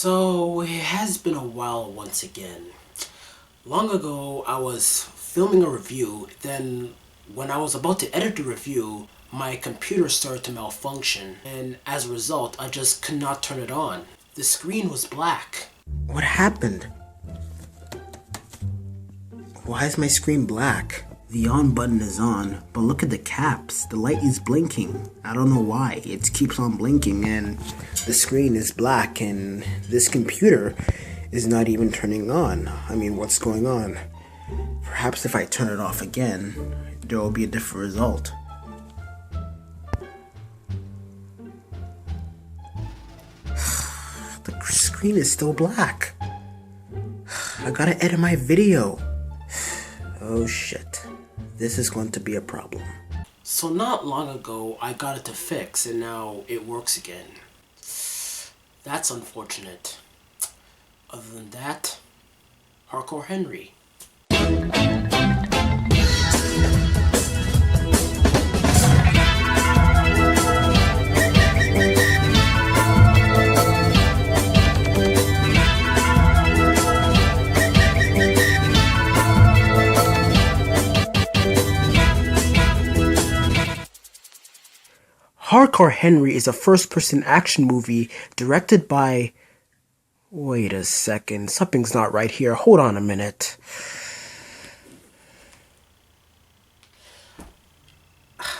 So it has been a while once again. Long ago I was filming a review, then when I was about to edit the review, my computer started to malfunction, and as a result I just could not turn it on. The screen was black. What happened? Why is my screen black? The on button is on, but look at the caps. The light is blinking. I don't know why. It keeps on blinking and the screen is black and this computer is not even turning on. I mean, what's going on? Perhaps if I turn it off again, there will be a different result. The screen is still black. I gotta edit my video. Oh shit. This is going to be a problem. So not long ago I got it to fix and now it works again. That's unfortunate. Other than that, Hardcore Henry. Hardcore Henry is a first-person action movie directed by... Wait a second, something's not right here. Hold on a minute.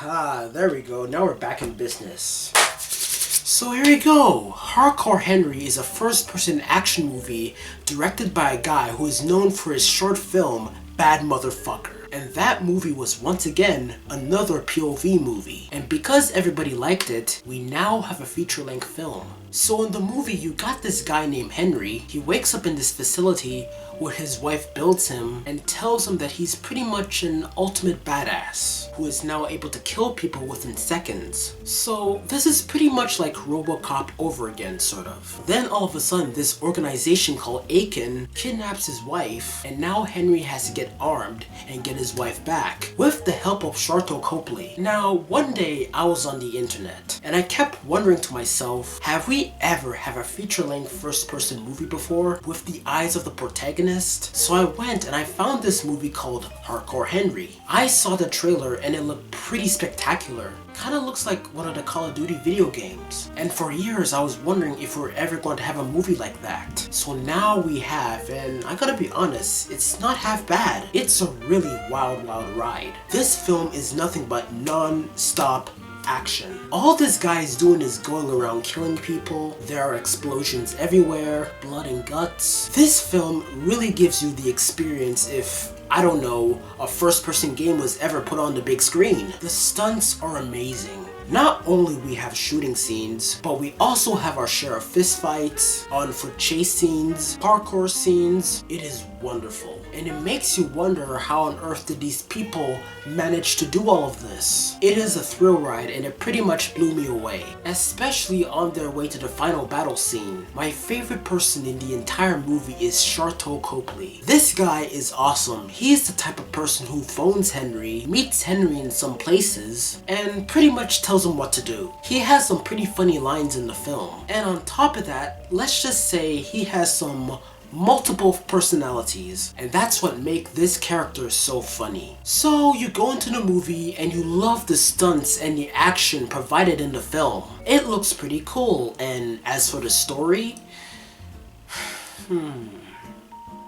There we go. Now we're back in business. So here we go. Hardcore Henry is a first-person action movie directed by a guy who is known for his short film, Bad Motherfucker. And that movie was once again another POV movie. And because everybody liked it, we now have a feature-length film. So in the movie, you got this guy named Henry. He wakes up in this facility where his wife builds him and tells him that he's pretty much an ultimate badass who is now able to kill people within seconds. So this is pretty much like RoboCop over again, sort of. Then all of a sudden, this organization called Aiken kidnaps his wife, and now Henry has to get armed and get his wife back with the help of Sharto Copley. Now, one day I was on the internet and I kept wondering to myself, have we ever have a feature-length first-person movie before with the eyes of the protagonist? So I went and I found this movie called Hardcore Henry. I saw the trailer and it looked pretty spectacular. Kinda looks like one of the Call of Duty video games. And for years I was wondering if we're ever going to have a movie like that. So now we have, and I gotta be honest, it's not half bad. It's a really wild ride. This film is nothing but non-stop action. All this guy is doing is going around killing people. There are explosions everywhere, blood and guts. This film really gives you the experience if, I don't know, a first-person game was ever put on the big screen. The stunts are amazing. Not only we have shooting scenes, but we also have our share of fistfights, on-foot chase scenes, parkour scenes. It is wonderful. And it makes you wonder how on earth did these people manage to do all of this. It is a thrill ride and it pretty much blew me away. Especially on their way to the final battle scene. My favorite person in the entire movie is Sharto Copley. This guy is awesome. He is the type of person who phones Henry, meets Henry in some places, and pretty much tells him what to do. He has some pretty funny lines in the film. And on top of that, let's just say he has some multiple personalities, and that's what makes this character so funny. So you go into the movie and you love the stunts and the action provided in the film. It looks pretty cool, and as for the story,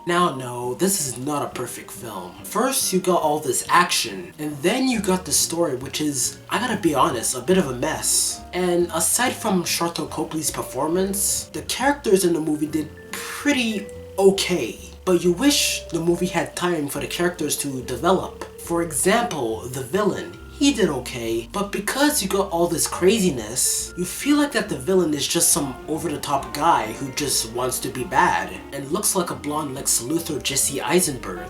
Now no, this is not a perfect film. First you got all this action, and then you got the story, which is, I gotta be honest, a bit of a mess. And aside from Sharto Copley's performance, the characters in the movie did pretty okay. But you wish the movie had time for the characters to develop. For example, the villain. He did okay, but because you got all this craziness, you feel like that the villain is just some over-the-top guy who just wants to be bad and looks like a blonde Lex Luthor Jesse Eisenberg.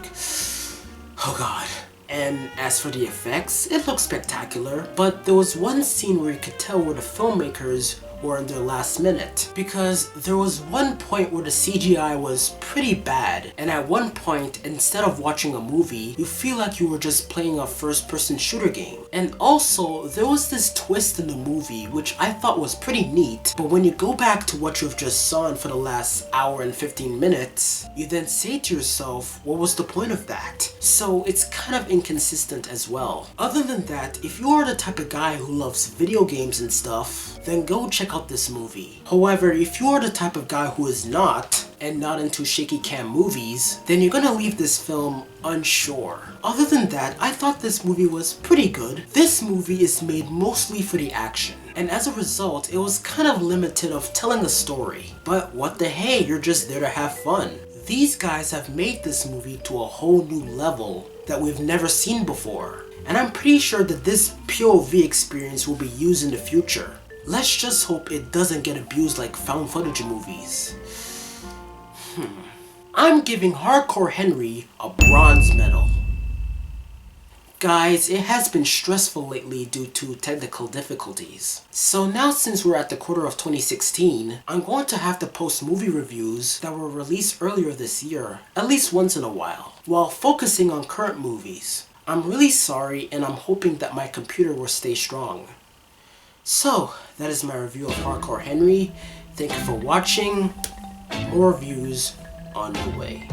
Oh god. And as for the effects, it looks spectacular, but there was one scene where you could tell where the filmmakers were in their last minute, because there was one point where the CGI was pretty bad, and at one point, instead of watching a movie, you feel like you were just playing a first-person shooter game. And also, there was this twist in the movie which I thought was pretty neat, but when you go back to what you've just saw for the last hour and 15 minutes, you then say to yourself, what was the point of that? So it's kind of inconsistent as well. Other than that, if you are the type of guy who loves video games and stuff, then go check out this movie. However, if you are the type of guy who is not, and not into shaky cam movies, then you're gonna leave this film unsure. Other than that, I thought this movie was pretty good. This movie is made mostly for the action, and as a result, it was kind of limited of telling a story. But what the hey, you're just there to have fun. These guys have made this movie to a whole new level that we've never seen before, and I'm pretty sure that this POV experience will be used in the future. Let's just hope it doesn't get abused like found footage movies. I'm giving Hardcore Henry a bronze medal. Guys, it has been stressful lately due to technical difficulties. So now since we're at the quarter of 2016, I'm going to have to post movie reviews that were released earlier this year, at least once in a while focusing on current movies. I'm really sorry, and I'm hoping that my computer will stay strong. So, that is my review of Hardcore Henry. Thank you for watching. More reviews on the way.